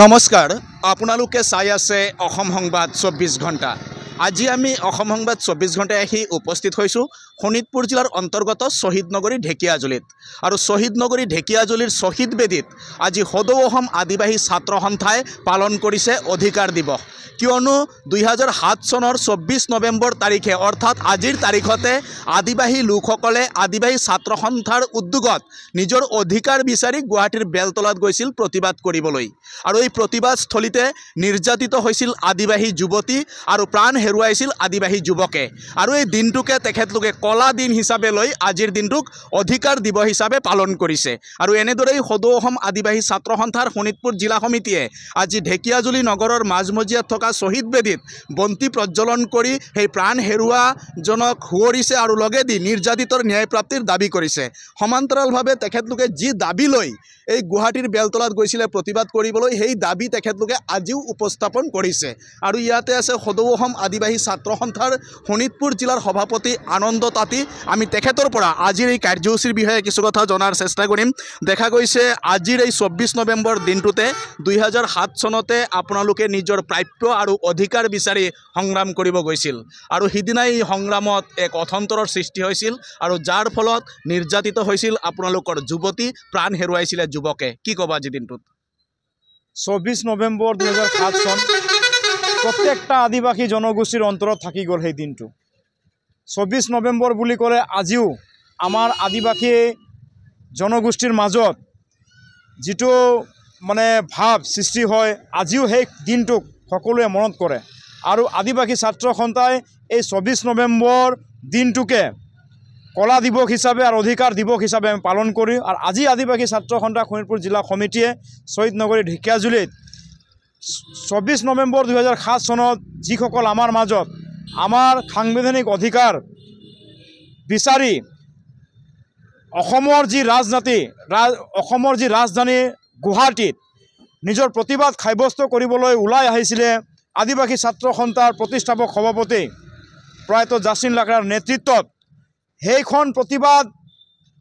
নমস্কাৰ, আপোনালোকে চাই আছে অসম সংবাদ 24 ঘণ্টা। আজি আমি অসম সংবাদ 24 ঘণ্টায় আহি উপস্থিত হৈছোঁ শোণিতপুৰ জিলাৰ অন্তৰ্গত শ্বহীদ নগৰী ঢেকীয়াজুলিত। আৰু শ্বহীদ নগৰী ঢেকীয়াজুলিৰ শ্বহীদ বেদীত আজি সদৌ অসম আদিবাসী ছাত্ৰ সন্থাই পালন কৰিছে অধিকাৰ দিৱস। কিয়নো 2007 চনৰ 24 নৱেম্বৰ তাৰিখে অৰ্থাৎ আজিৰ তাৰিখতে আদিবাসী লোকসকলে আদিবাসী ছাত্ৰ সন্থাৰ উদ্যোগত নিজৰ অধিকাৰ বিচাৰি গুৱাহাটীৰ বেলতলাত গৈছিল প্ৰতিবাদ কৰিবলৈ। আৰু এই প্ৰতিবাদস্থলীতে নিৰ্যাতিত হৈছিল আদিবাসী যুৱতী আৰু প্ৰাণ হেৰুৱাইছিল আদিবাসী যুৱকে। আৰু এই দিনটোকে তেখেতলোকে কলা দিন হিচাপে লৈ আজিৰ দিনটোক অধিকাৰ দিৱস হিচাপে পালন কৰিছে। আৰু এনেদৰেই সদৌ অসম আদিবাসী ছাত্ৰ সন্থাৰ শোণিতপুৰ জিলা সমিতিয়ে আজি ঢেকীয়াজুলি নগৰৰ মাজমজিয়াত থকা শ্বহীদ বেদীত বন্তি প্ৰজ্বলন কৰি সেই প্ৰাণ হেৰুৱাজনক সুঁৱৰিছে আৰু লগেদি নিৰ্যাতিতৰ ন্যায় প্ৰাপ্তিৰ দাবী কৰিছে। সমান্তৰালভাৱে তেখেতলোকে যি দাবী লৈ এই গুৱাহাটীৰ বেলতলাত গৈছিলে প্ৰতিবাদ কৰিবলৈ, সেই দাবী তেখেতলোকে আজিও উপস্থাপন কৰিছে। আৰু ইয়াতে আছে সদৌ অসম আদিবাসী ছাত্ৰ সন্থাৰ শোণিতপুৰ জিলাৰ সভাপতি আনন্দ তাঁতী। আমি তেখেতৰ পৰা আজিৰ এই কাৰ্যসূচীৰ বিষয়ে কিছু কথা জনাৰ চেষ্টা কৰিম। দেখা গৈছে আজিৰ এই 24 নৱেম্বৰ দিনটোতে 2007 চনতে আপোনালোকে নিজৰ প্ৰাপ্য আৰু অধিকাৰ বিচাৰি সংগ্ৰাম কৰিব গৈছিল। আৰু সিদিনাই এই সংগ্ৰামত এক অথন্তৰৰ সৃষ্টি হৈছিল আৰু যাৰ ফলত নিৰ্যাতিত হৈছিল আপোনালোকৰ যুৱতী, প্ৰাণ হেৰুৱাইছিলে যুৱকে। কি ক'ব আজি দিনটোত? 24 নৱেম্বৰ 2007 চন প্ৰত্যেকটা আদিবাসী জনগোষ্ঠীৰ অন্তৰত থাকি গ'ল সেই দিনটো। 24 নৱেম্বৰ বুলি ক'লে আজিও আমাৰ আদিবাসী জনগোষ্ঠীৰ মাজত যিটো ভাৱ সৃষ্টি হয়, আজিও সেই দিনটোক সকলোৱে মনত কৰে। আৰু আদিবাসী ছাত্ৰ সন্থাই এই 24 নৱেম্বৰ দিনটোকে কলা দিৱস হিচাপে আৰু অধিকাৰ দিৱস হিচাপে আমি পালন কৰি, আৰু আজি আদিবাসী ছাত্ৰ সন্থা শোণিতপুৰ জিলা সমিতিয়ে শ্বহীদ নগৰী ঢেকীয়াজুলিত 24 নৱেম্বৰ 2007 চনত যিসকল আমাৰ মাজত আমাৰ সাংবিধানিক অধিকাৰ বিচাৰি অসমৰ যি ৰাজধানী গুৱাহাটীত নিজৰ প্ৰতিবাদ সাব্যস্ত কৰিবলৈ ওলাই আহিছিলে আদিবাসী ছাত্ৰ সন্থাৰ প্ৰতিষ্ঠাপক সভাপতি প্ৰয়াত জাচিন লাকৰাৰ নেতৃত্বত, সেইখন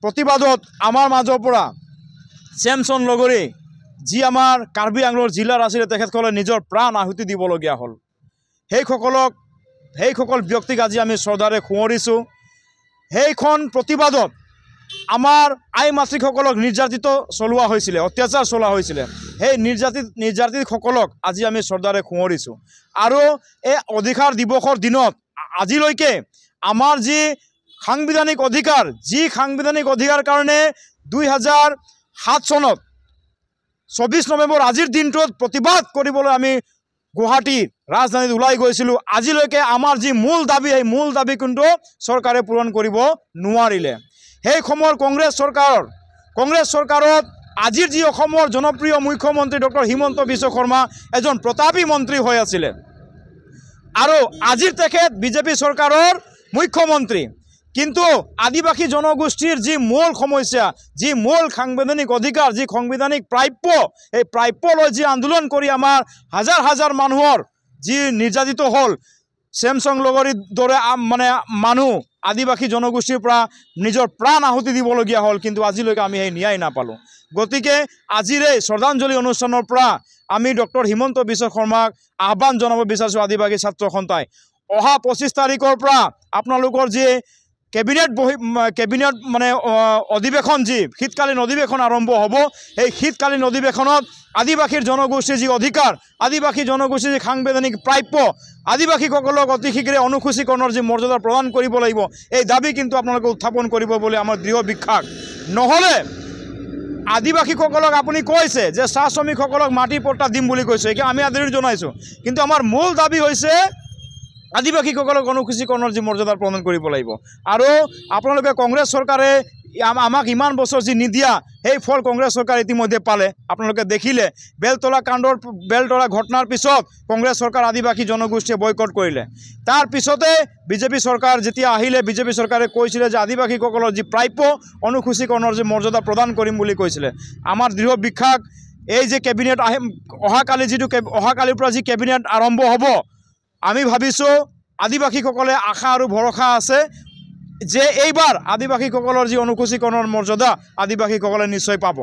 প্ৰতিবাদত আমাৰ মাজৰ পৰা চেমচন লগৰী যি আমাৰ কাৰ্বি আংলঙৰ জিলাৰ আছিলে, তেখেতসকলে নিজৰ প্ৰাণ আহুতি দিবলগীয়া হ'ল। সেইসকল ব্যক্তিক আজি আমি শ্ৰদ্ধাৰে সুঁৱৰিছোঁ। সেইখন প্ৰতিবাদত আমাৰ আই মাতৃসকলক নিৰ্যাতিত চলোৱা হৈছিলে, অত্যাচাৰ চলোৱা হৈছিলে। সেই নিৰ্যাতিতসকলক আজি আমি শ্ৰদ্ধাৰে সুঁৱৰিছোঁ। আৰু এই অধিকাৰ দিৱসৰ দিনত আজিলৈকে আমাৰ যি সাংবিধানিক অধিকাৰ কাৰণে 2007 চনত 24 নৱেম্বৰ আজিৰ দিনটোত প্ৰতিবাদ কৰিবলৈ আমি গুৱাহাটীৰ ৰাজধানীত ওলাই গৈছিলোঁ। আজিলৈকে আমাৰ যি মূল দাবী, সেই মূল দাবী কিন্তু চৰকাৰে পূৰণ কৰিব নোৱাৰিলে। সেই সময়ৰ কংগ্ৰেছ চৰকাৰত আজিৰ যি অসমৰ জনপ্ৰিয় মুখ্যমন্ত্ৰী ডক্টৰ হিমন্ত বিশ্ব শৰ্মা এজন প্ৰতাপী মন্ত্ৰী হৈ আছিলে, আৰু আজিৰ তেখেত বিজেপি চৰকাৰৰ মুখ্যমন্ত্ৰী। কিন্তু আদিবাসী জনগোষ্ঠীৰ যি মূল সমস্যা, যি মূল সাংবিধানিক অধিকাৰ, যি সাংবিধানিক প্ৰাপ্য, এই প্ৰাপ্য লৈ যি আন্দোলন কৰি আমাৰ হাজাৰ হাজাৰ মানুহৰ যি নিৰ্যাতিত হ'ল, চেমচং লগৰীৰ দৰে মানুহ আদিবাসী জনগোষ্ঠীৰ পৰা নিজৰ প্ৰাণ আহুতি দিবলগীয়া হ'ল, কিন্তু আজিলৈকে আমি সেই ন্যায় নাপালোঁ। গতিকে আজিৰ এই শ্ৰদ্ধাঞ্জলি অনুষ্ঠানৰ পৰা আমি ডক্টৰ হিমন্ত বিশ্ব শৰ্মাক আহ্বান জনাব বিচাৰিছোঁ। আদিবাসী ছাত্ৰ সন্থাই অহা 25 তাৰিখৰ পৰা আপোনালোকৰ যি কেবিনেট অধিৱেশন, যি শীতকালীন অধিৱেশন আৰম্ভ হ'ব, সেই শীতকালীন অধিৱেশনত আদিবাসীৰ জনগোষ্ঠীৰ যি অধিকাৰ, আদিবাসী জনগোষ্ঠীৰ যি সাংবিধানিক প্ৰাপ্য, আদিবাসীসকলক অতি শীঘ্ৰে অনুসূচীকৰণৰ যি মৰ্যাদা প্ৰদান কৰিব লাগিব, এই দাবী কিন্তু আপোনালোকে উত্থাপন কৰিব বুলি আমাৰ দৃঢ় বিশ্বাস। নহ'লে আদিবাসীসকলক আপুনি কৈছে যে চাহ শ্ৰমিকসকলক মাটিৰ পট্টা দিম বুলি কৈছে, এতিয়া আমি আদৰি জনাইছোঁ, কিন্তু আমাৰ মূল দাবী হৈছে আদিবাসীসকলক অনুসূচীকৰণৰ যি মৰ্যাদা প্ৰদান কৰিব লাগিব। আৰু আপোনালোকে কংগ্ৰেছ চৰকাৰে আমাক ইমান বছৰ যি নিদিয়া, সেই ফল কংগ্ৰেছ চৰকাৰে ইতিমধ্যে পালে। আপোনালোকে দেখিলে বেলতলা ঘটনাৰ পিছত কংগ্ৰেছ চৰকাৰ আদিবাসী জনগোষ্ঠীয়ে বয়কট কৰিলে। তাৰ পিছতে বিজেপি চৰকাৰ যেতিয়া আহিলে, বিজেপি চৰকাৰে কৈছিলে যে আদিবাসীসকলৰ যি প্ৰাপ্য অনুসূচীকৰণৰ যি মৰ্যাদা প্ৰদান কৰিম বুলি কৈছিলে। আমাৰ দৃঢ় বিশ্বাস, এই যে কেবিনেট অহাকালিৰ পৰা যি কেবিনেট আৰম্ভ হ'ব, আমি ভাবিছোঁ আদিবাসীসকলে আশা আৰু ভৰসা আছে যে এইবাৰ আদিবাসীসকলৰ যি অনুসূচীকৰণৰ মৰ্যাদা আদিবাসীসকলে নিশ্চয় পাব।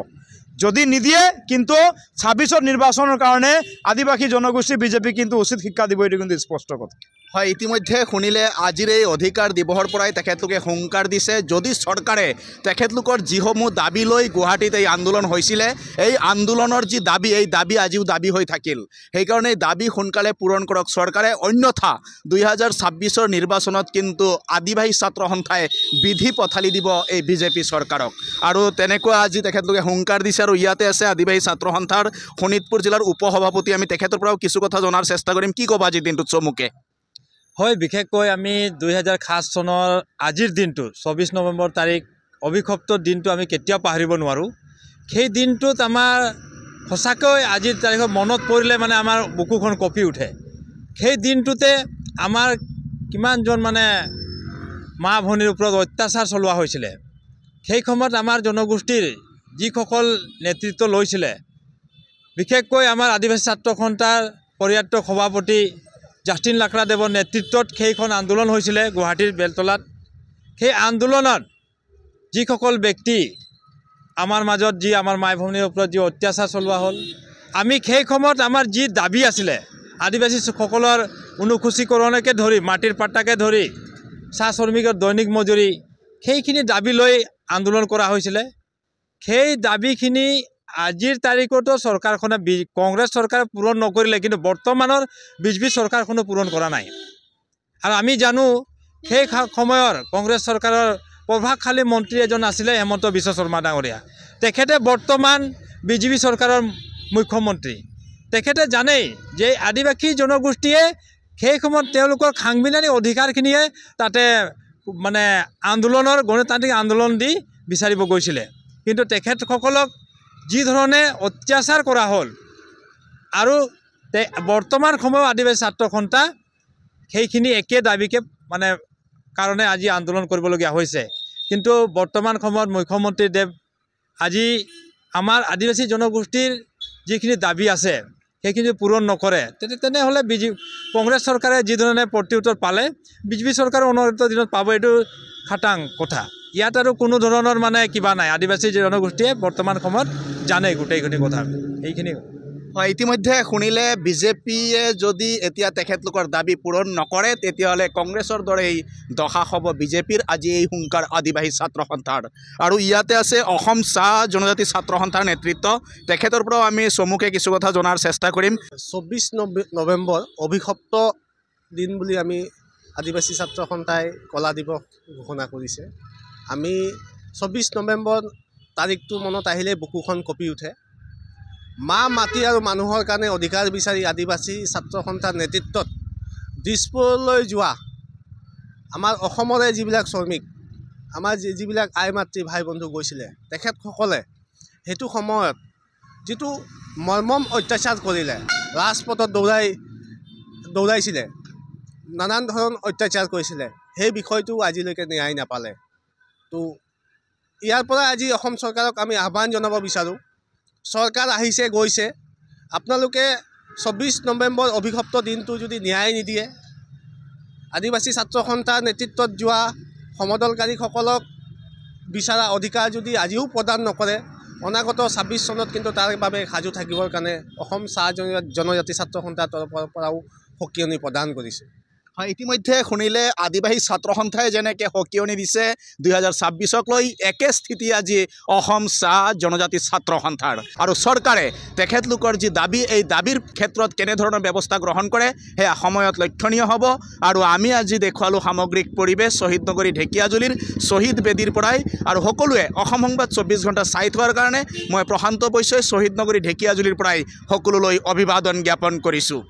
যদি নিদিয়ে কিন্তু 26ৰ নিৰ্বাচনৰ কাৰণে আদিবাসী জনগোষ্ঠী বিজেপি কিন্তু উচিত শিক্ষা দিব, এইটো কিন্তু স্পষ্ট কথা। হয়, ইতিমধ্যে শুনিলে আজিৰ এই অধিকাৰ দিৱসৰ পৰাই তেখেতলোকে হুংকাৰ দিছে, যদি চৰকাৰে তেখেতলোকৰ যিসমূহ দাবী লৈ গুৱাহাটীত এই আন্দোলন হৈছিলে, এই আন্দোলনৰ যি দাবী, এই দাবী আজিও দাবী হৈ থাকিল। সেইকাৰণে এই দাবী সোনকালে পূৰণ কৰক চৰকাৰে, অন্যথা 2026ৰ নিৰ্বাচনত কিন্তু আদিবাসী ছাত্ৰ সন্থাই বিধি পথালি দিব এই বিজেপি চৰকাৰক। আৰু তেনেকুৱা আজি তেখেতলোকে হুংকাৰ দিছে। আৰু ইয়াতে আছে আদিবাসী ছাত্ৰ সন্থাৰ শোণিতপুৰ জিলাৰ উপসভাপতি, আমি তেখেতৰ পৰাও কিছু কথা জনাৰ চেষ্টা কৰিম। কি ক'ব আজিৰ দিনটোত চমুকে? হয়, বিশেষকৈ আমি 2005 চনৰ আজিৰ দিনটো 24 নৱেম্বৰ তাৰিখ অভিশপ্ত দিনটো আমি কেতিয়াও পাহৰিব নোৱাৰোঁ। সেই দিনটোত আমাৰ সঁচাকৈ আজিৰ তাৰিখত মনত পৰিলে মানে আমাৰ বুকুখন কঁপি উঠে। সেই দিনটোতে আমাৰ কিমানজন মানে মা ভনীৰ ওপৰত অত্যাচাৰ চলোৱা হৈছিলে। সেই সময়ত আমাৰ জনগোষ্ঠীৰ যিসকল নেতৃত্ব লৈছিলে, বিশেষকৈ আমাৰ আদিবাসী ছাত্ৰ সন্থাৰ পৰিয়াত সভাপতি জাষ্টিন লাকৰাদেৱৰ নেতৃত্বত সেইখন আন্দোলন হৈছিলে গুৱাহাটীৰ বেলতলাত। সেই আন্দোলনত যিসকল ব্যক্তি আমাৰ মাজত যি আমাৰ মাই ভনীৰ ওপৰত যি অত্যাচাৰ চলোৱা হ'ল, আমি সেই সময়ত আমাৰ যি দাবী আছিলে, আদিবাসীসকলৰ অনুসূচীকৰণকে ধৰি মাটিৰ পাট্টাকে ধৰি চাহ শ্ৰমিকৰ দৈনিক মজুৰি, সেইখিনি দাবী লৈ আন্দোলন কৰা হৈছিলে। সেই দাবীখিনি আজিৰ তাৰিখতো চৰকাৰখনে কংগ্ৰেছ চৰকাৰে পূৰণ নকৰিলে, কিন্তু বৰ্তমানৰ বিজেপি চৰকাৰখনো পূৰণ কৰা নাই। আৰু আমি জানো সেই সময়ৰ কংগ্ৰেছ চৰকাৰৰ প্ৰভাৱশালী মন্ত্ৰী এজন আছিলে হেমন্ত বিশ্ব শৰ্মা ডাঙৰীয়া। তেখেতে বৰ্তমান বিজেপি চৰকাৰৰ মুখ্যমন্ত্ৰী। তেখেতে জানেই যে আদিবাসী জনগোষ্ঠীয়ে সেই সময়ত তেওঁলোকৰ সাংবিধানিক অধিকাৰখিনিয়ে তাতে মানে আন্দোলনৰ গণতান্ত্ৰিক আন্দোলন দি বিচাৰিব গৈছিলে, কিন্তু তেখেতসকলক যি ধৰণে অত্যাচাৰ কৰা হ'ল আৰু বৰ্তমান সময়ত আদিবাসী ছাত্ৰ সন্থা সেইখিনি একে দাবীকে মানে কাৰণে আজি আন্দোলন কৰিবলগীয়া হৈছে। কিন্তু বৰ্তমান সময়ত মুখ্যমন্ত্ৰী দেৱ আজি আমাৰ আদিবাসী জনগোষ্ঠীৰ যিখিনি দাবী আছে সেইখিনি পূৰণ নকৰে, তেনেহ'লে কংগ্ৰেছ চৰকাৰে যি ধৰণে প্ৰত্যুত্তৰ পালে বিজেপি চৰকাৰে অনাগত দিনত পাব, এইটো খাটাং কথা। ইয়াত আৰু কোনো ধৰণৰ মানে কিবা নাই। আদিবাসী জনগোষ্ঠীয়ে বৰ্তমান সময়ত জানে গোটেইখিনি কথা, এইখিনি। হয়, ইতিমধ্যে শুনিলে বিজেপিয়ে যদি এতিয়া তেখেতলোকৰ দাবী পূৰণ নকৰে, তেতিয়াহ'লে কংগ্ৰেছৰ দৰেই দশা হ'ব বিজেপিৰ। আজি এই হুংকাৰ আদিবাসী ছাত্ৰ সন্থাৰ। আৰু ইয়াতে আছে অসম চাহ জনজাতি ছাত্ৰ সন্থাৰ নেতৃত্ব, তেখেতৰ পৰাও আমি চমুকে কিছু কথা জনাৰ চেষ্টা কৰিম। 24 নৱেম্বৰ অভিশপ্ত দিন বুলি আমি আদিবাসী ছাত্ৰ সন্থাই কলা দিৱস ঘোষণা কৰিছে। আমি 24 নৱেম্বৰ তাৰিখটো মনত আহিলে বুকুখন কঁপি উঠে। মা মাটি আৰু মানুহৰ কাৰণে অধিকাৰ বিচাৰি আদিবাসী ছাত্ৰ সন্থাৰ নেতৃত্বত দিছপুৰলৈ যোৱা আমাৰ অসমৰে যিবিলাক শ্ৰমিক, আমাৰ যিবিলাক আই মাতৃ ভাই বন্ধু গৈছিলে, তেখেতসকলে সেইটো সময়ত যিটো মৰ্মম অত্যাচাৰ কৰিলে, ৰাজপথত দৌৰাইছিলে, নানান ধৰণৰ অত্যাচাৰ কৰিছিলে, সেই বিষয়টো আজিলৈকে ন্যায় নাপালে। তো ইয়াৰ পৰা আজি অসম চৰকাৰক আমি আহ্বান জনাব বিচাৰোঁ, চৰকাৰ আহিছে গৈছে, আপোনালোকে 24 নৱেম্বৰ অভিশপ্ত দিনটো যদি ন্যায় নিদিয়ে, আদিবাসী ছাত্ৰ সন্থাৰ নেতৃত্বত যোৱা সমদলকাৰীসকলক বিচৰা অধিকাৰ যদি আজিও প্ৰদান নকৰে, অনাগত 26 চনত কিন্তু তাৰ বাবে সাজু থাকিবৰ কাৰণে অসম চাহ জনজাতি ছাত্ৰ সন্থাৰ তৰফৰ পৰাও সকিয়নি প্ৰদান কৰিছে। হয়, ইতিমধ্যে শুনিলে আদিবাসী ছাত্ৰ সন্থাই যেনেকৈ সকিয়নি দিছে 2026ক লৈ, একে স্থিতি আজি অসম চাহ জনজাতি ছাত্ৰ সন্থাৰ। আৰু চৰকাৰে তেখেতলোকৰ যি দাবী, এই দাবীৰ ক্ষেত্ৰত কেনেধৰণৰ ব্যৱস্থা গ্ৰহণ কৰে সেয়া সময়ত লক্ষণীয় হ'ব। আৰু আমি আজি দেখুৱালোঁ সামগ্ৰিক পৰিৱেশ শ্বহীদ নগৰী ঢেকীয়াজুলিৰ শ্বহীদ বেদীৰ পৰাই। আৰু সকলোৱে অসম সংবাদ 24 ঘণ্টা চাই থোৱাৰ কাৰণে মই প্ৰশান্ত বৈশ্যই শ্বহীদ নগৰী ঢেকীয়াজুলিৰ পৰাই সকলোলৈ অভিবাদন জ্ঞাপন কৰিছোঁ।